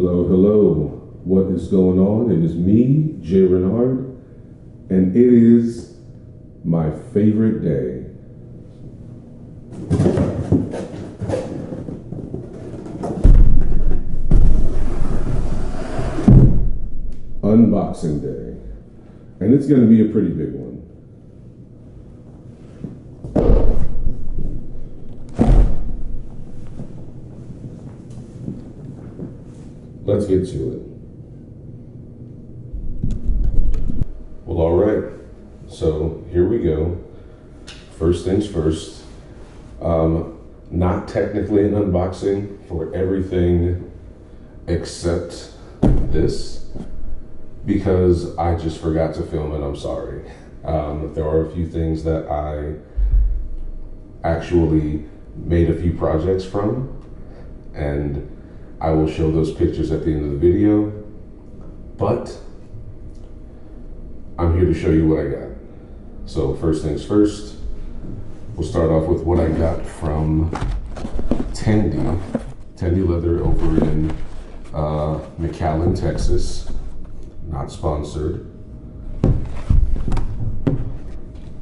Hello, hello. What is going on? It is me, Jay Renard, and it is my favorite day. Unboxing day. And it's going to be a pretty big one. Let's get to it. Well, all right. So here we go. First things first. Not technically an unboxing for everything except this, because I just forgot to film it. I'm sorry. There are a few things that I actually made a few projects from, and I will show those pictures at the end of the video, but I'm here to show you what I got. So first things first, we'll start off with what I got from Tandy Leather over in McAllen, Texas. Not sponsored.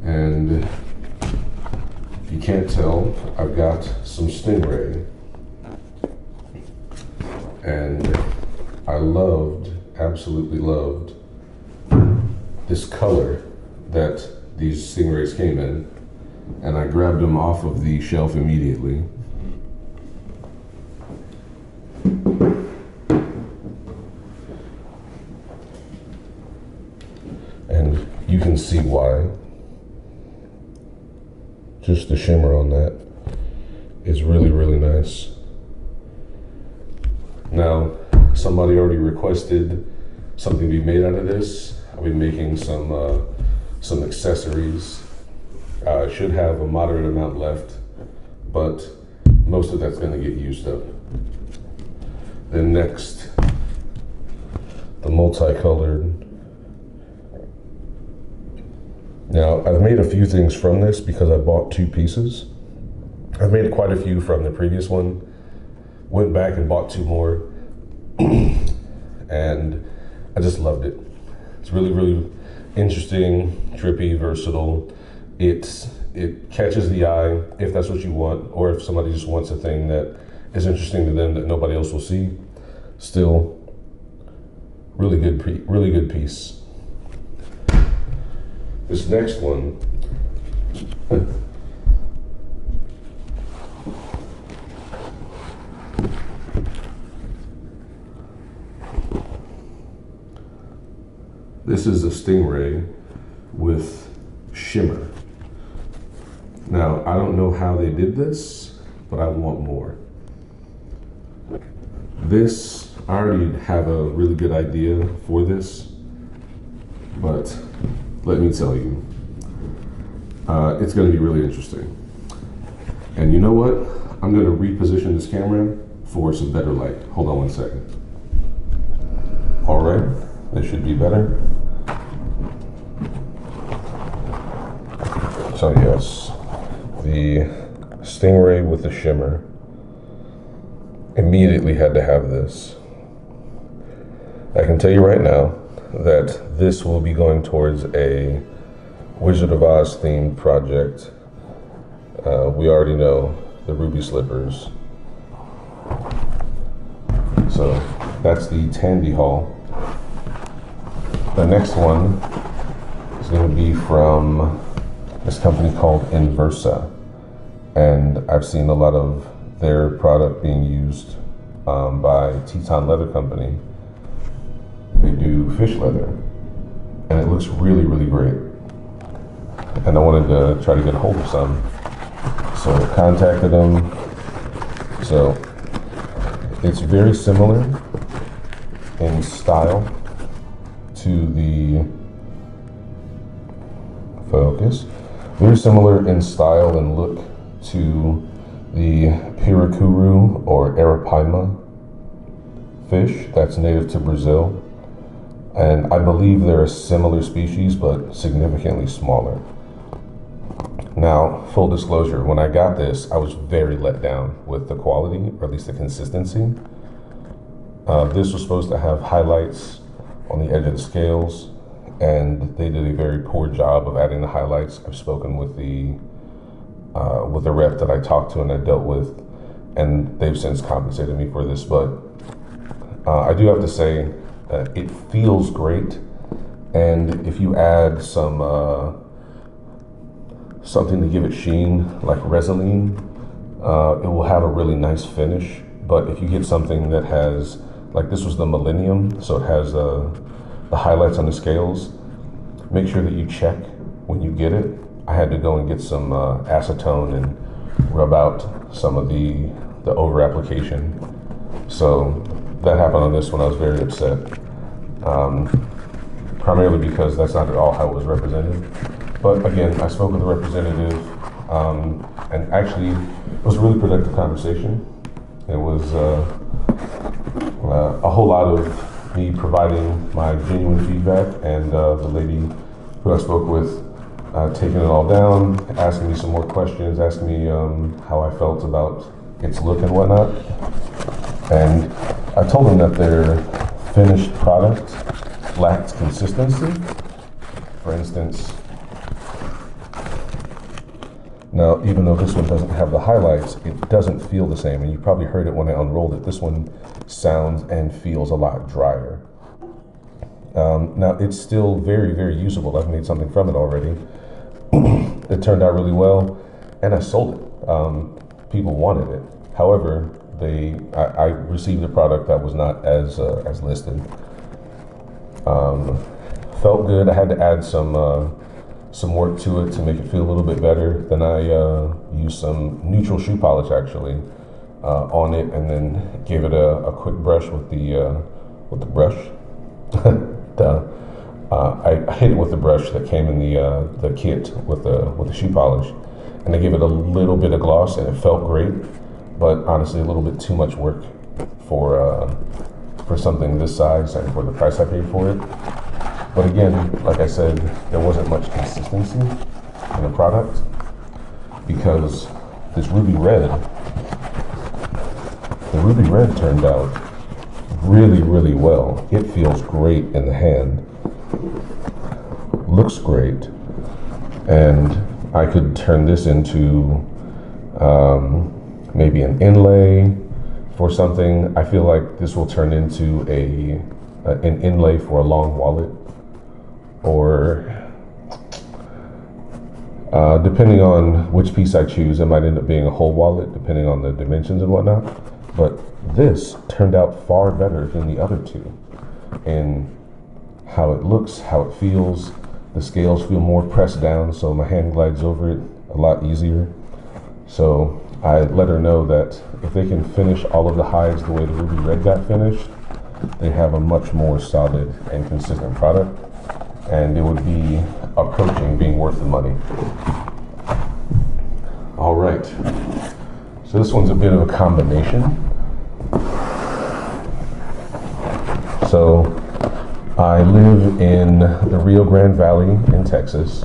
And if you can't tell, I've got some Stingray. And I absolutely loved this color that these Stingrays came in, and I grabbed them off of the shelf immediately. And you can see why. Just the shimmer on that is really, really nice. Now, somebody already requested something to be made out of this. I'll be making some accessories. I should have a moderate amount left, but most of that's going to get used up. Then next, the multicolored. Now, I've made a few things from this because I bought two pieces. I've made quite a few from the previous one. Went back and bought two more, and I just loved it. It's really, really interesting, trippy, versatile. It catches the eye if that's what you want, or if somebody just wants a thing that is interesting to them that nobody else will see. Still, really good piece. This next one. This is a Stingray with shimmer. Now, I don't know how they did this, but I want more. This, I already have a really good idea for this, but let me tell you, it's gonna be really interesting. And you know what? I'm gonna reposition this camera for some better light. Hold on one second. All right, this should be better. So yes, the Stingray with the shimmer. Immediately had to have this. I can tell you right now that this will be going towards a Wizard of Oz themed project. We already know the ruby slippers. So that's the Tandy haul. The next one is going to be from this company called Inversa, and I've seen a lot of their product being used by Teton Leather Company. They do fish leather, and it looks really, really great. And I wanted to try to get a hold of some, so I contacted them. So it's very similar in style to the focus. Very similar in style and look to the piracuru or arapaima fish that's native to Brazil. And I believe they're a similar species, but significantly smaller. Now, full disclosure, when I got this, I was very let down with the quality, or at least the consistency. This was supposed to have highlights on the edge of the scales, and they did a very poor job of adding the highlights. I've spoken with the rep that I talked to and I dealt with, and they've since compensated me for this. But I do have to say, it feels great, and if you add some something to give it sheen, like Resolene, it will have a really nice finish. But if you get something that has, like this was the Millennium, so it has the highlights on the scales, make sure that you check when you get it. I had to go and get some acetone and rub out some of the over application. So that happened on this one. I was very upset, primarily because that's not at all how it was represented. But again, I spoke with the representative, and actually it was a really productive conversation. It was a whole lot of me providing my genuine feedback, and the lady who I spoke with taking it all down, asking me some more questions, asking me how I felt about its look and whatnot. And I told them that their finished product lacked consistency. For instance, now, even though this one doesn't have the highlights, it doesn't feel the same. And you probably heard it when I unrolled it. This one sounds and feels a lot drier. Now, it's still very, very usable. I've made something from it already. It turned out really well, and I sold it. People wanted it. However, I received a product that was not as listed. Felt good. I had to add some work to it to make it feel a little bit better. Then I used some neutral shoe polish actually on it, and then gave it a quick brush with the brush. I hit it with the brush that came in the kit with the shoe polish, and I gave it a little bit of gloss, and it felt great. But honestly, a little bit too much work for something this size and for the price I paid for it. But again, like I said, there wasn't much consistency in the product, because this ruby red turned out really, really well. It feels great in the hand, looks great, and I could turn this into maybe an inlay for something. I feel like this will turn into an inlay for a long wallet, or depending on which piece I choose, it might end up being a whole wallet, depending on the dimensions and whatnot. But this turned out far better than the other two in how it looks, how it feels. The scales feel more pressed down, so my hand glides over it a lot easier. So I let her know that if they can finish all of the hides the way the ruby red got finished, they have a much more solid and consistent product, and it would be approaching being worth the money. All right, so this one's a bit of a combination. So I live in the Rio Grande Valley in Texas.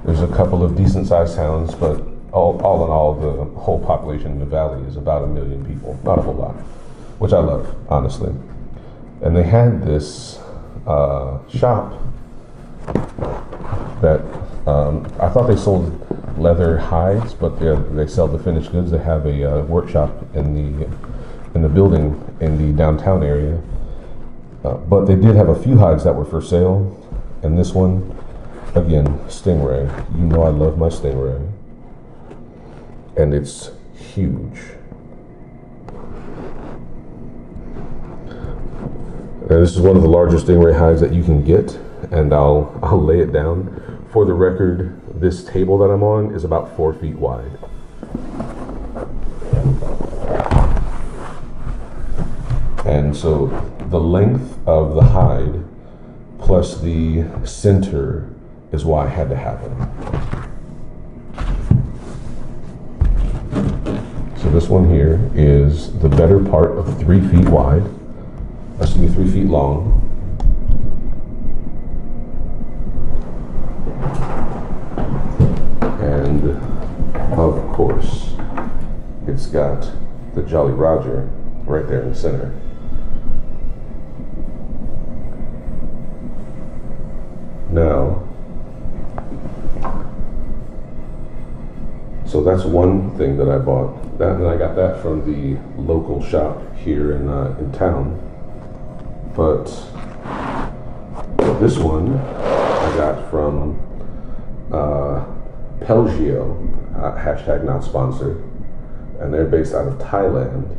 There's a couple of decent sized towns, but all in all, the whole population in the valley is about 1 million people, not a whole lot, which I love, honestly. And they had this shop that I thought they sold leather hides, but they sell the finished goods. They have a workshop in the building in the downtown area, but they did have a few hides that were for sale. And this one, again, Stingray. You know I love my Stingray, and it's huge. And this is one of the larger Stingray hides that you can get, and I'll lay it down. For the record, this table that I'm on is about 4 feet wide. And so the length of the hide plus the center is why I had to have it. So this one here is the better part of 3 feet wide. That's to be 3 feet long. And of course, it's got the Jolly Roger right there in the center. So that's one thing that I bought. That, and I got that from the local shop here in town. But this one I got from Pelgio, hashtag not sponsored, and they're based out of Thailand.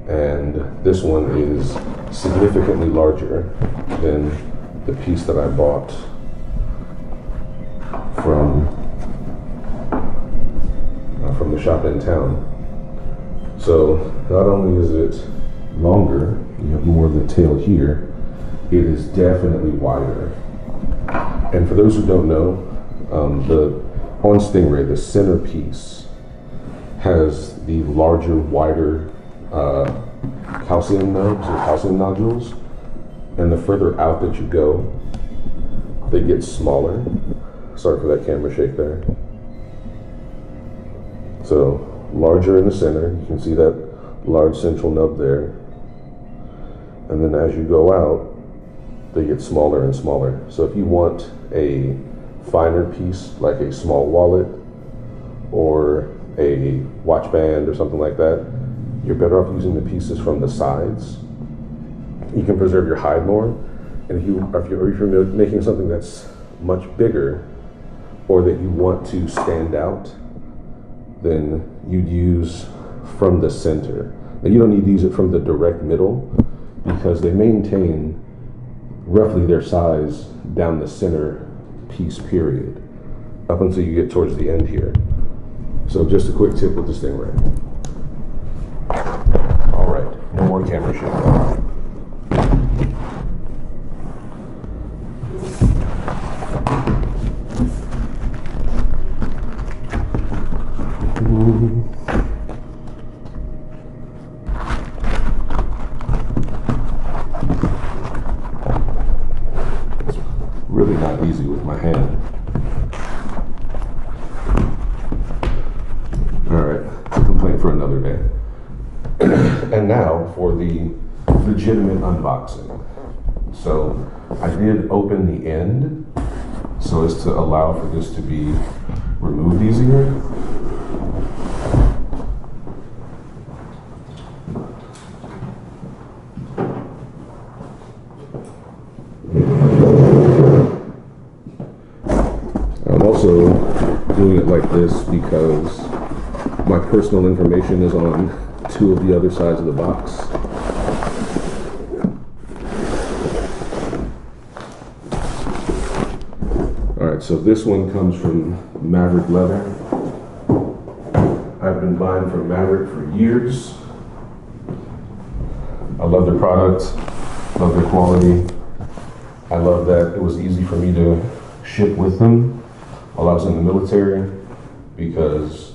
And this one is significantly larger than the piece that I bought from the shop in town. So not only is it longer, you have more of the tail here, it is definitely wider. And for those who don't know, on Stingray, the center piece has the larger, wider calcium nubs or calcium nodules, and the further out that you go, they get smaller. Sorry for that camera shake there. So larger in the center, you can see that large central nub there, and then as you go out, they get smaller and smaller. So if you want a finer piece, like a small wallet or a watch band or something like that, you're better off using the pieces from the sides. You can preserve your hide more. And if you're making something that's much bigger, or that you want to stand out, then you'd use from the center. Now you don't need to use it from the direct middle, because they maintain roughly their size down the center piece period, up until you get towards the end here. So just a quick tip with the Stingray. All right, no more camera shake. Really not easy with my hand. All right, it's a complaint for another day. And now for the legitimate unboxing. So I did open the end so as to allow for this to be removed easier. I'm also doing it like this because my personal information is on two of the other sides of the box. Alright, so this one comes from Maverick leather. I've been buying from Maverick for years. I love their product, love their quality. I love that it was easy for me to ship with them while I was in the military, because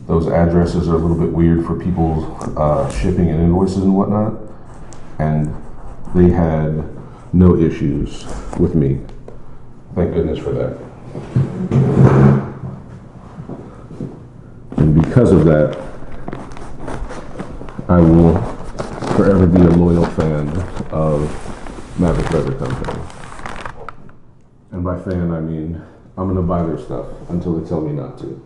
those addresses are a little bit weird for people shipping and invoices and whatnot, and they had no issues with me. Thank goodness for that. And because of that, I will forever be a loyal fan of Maverick Leather Company. And by fan, I mean I'm gonna buy their stuff until they tell me not to.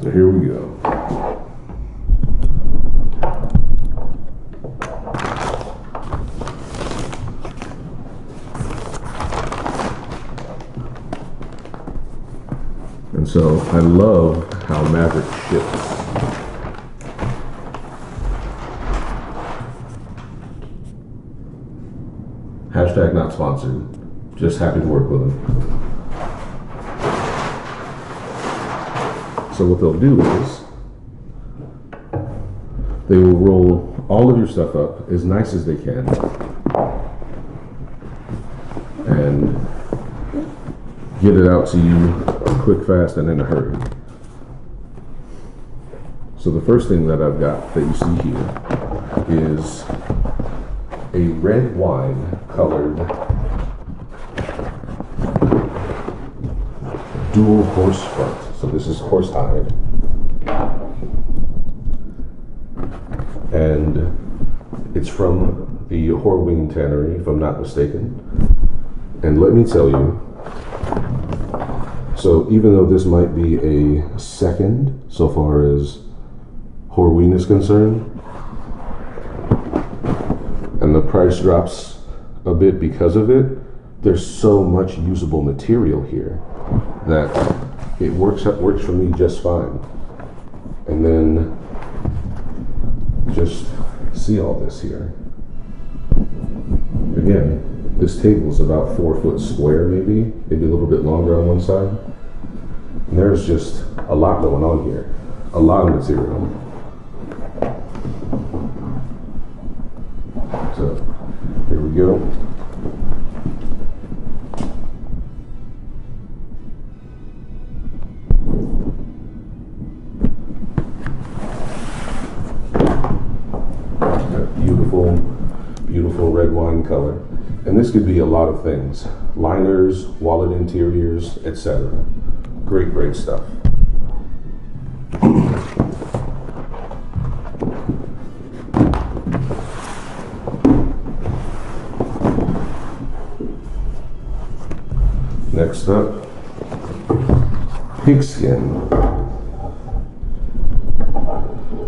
So here we go. And so I love how Maverick ships. Hashtag not sponsored. Just happy to work with them. So what they'll do is they will roll all of your stuff up as nice as they can and get it out to you quick, fast, and in a hurry. So the first thing that I've got that you see here is a red wine colored dual horse front. So this is horsehide. and it's from the Horween Tannery, if I'm not mistaken. And let me tell you, so even though this might be a second so far as Horween is concerned, and the price drops a bit because of it, there's so much usable material here that it works for me just fine. And then just see all this here. Again, this table is about 4 foot square, maybe a little bit longer on one side. And there's just a lot going on here, a lot of material. So here we go. Beautiful, beautiful red wine color. And this could be a lot of things. Liners, wallet interiors, etc. Great, great stuff. Next up, pigskin,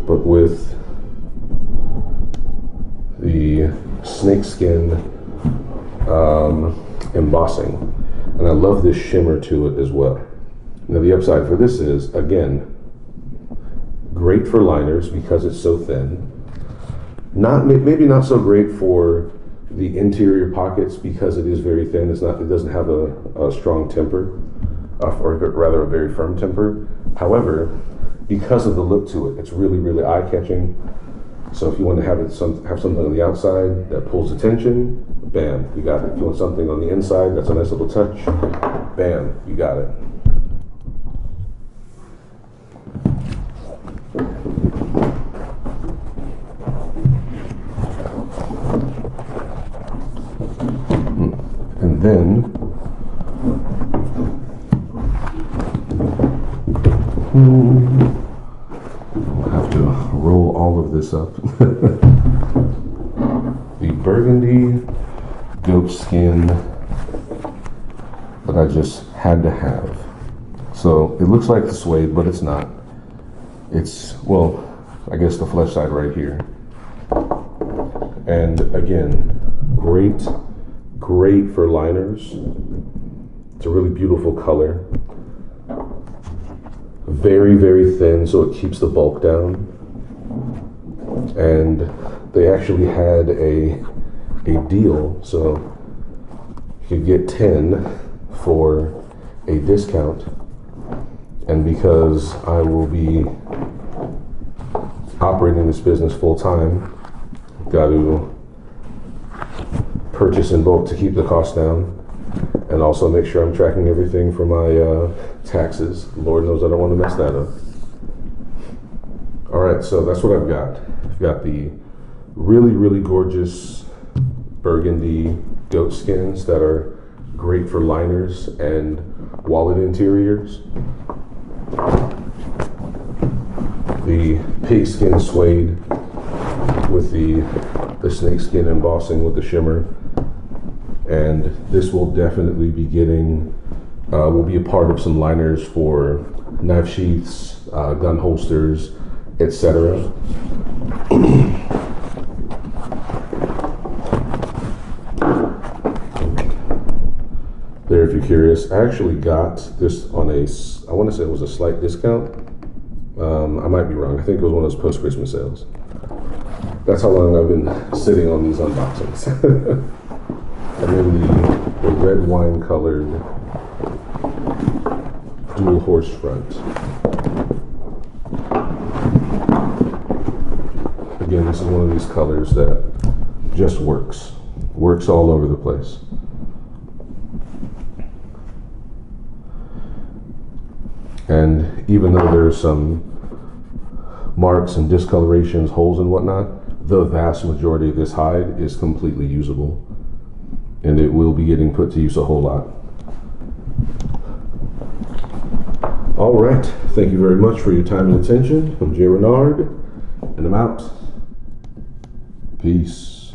but with the snakeskin embossing, and I love this shimmer to it as well. Now the upside for this is, again, great for liners because it's so thin. Maybe not so great for the interior pockets because it is very thin. It doesn't have a strong temper, or rather a very firm temper. However, because of the look to it, it's really, really eye-catching. So if you want to have something on the outside that pulls attention, bam, you got it. If you want something on the inside that's a nice little touch, bam, you got it. And then we'll have to roll all of this up. The burgundy goat skin that I just had to have. So it looks like the suede, but it's not. It's, well, I guess the flesh side right here. And again, great for liners. It's a really beautiful color. Very, very thin, so it keeps the bulk down. And they actually had a deal, so you could get 10 for a discount. And because I will be operating this business full time, got to purchase in bulk to keep the cost down, and also make sure I'm tracking everything for my taxes. Lord knows I don't want to mess that up. All right, so that's what I've got. I've got the really, really gorgeous burgundy goat skins that are great for liners and wallet interiors. The pigskin suede with the snakeskin embossing with the shimmer. And this will definitely be will be a part of some liners for knife sheaths, gun holsters, etc. There, if you're curious, I actually got this on I want to say it was a slight discount. I might be wrong. I think it was one of those post-Christmas sales. That's how long I've been sitting on these unboxings. And then the red wine colored dual horse front. Again, this is one of these colors that just works all over the place. And even though there's some marks and discolorations, holes and whatnot, the vast majority of this hide is completely usable. And it will be getting put to use a whole lot. All right, thank you very much for your time and attention. I'm Jay Renard, and I'm out. Peace.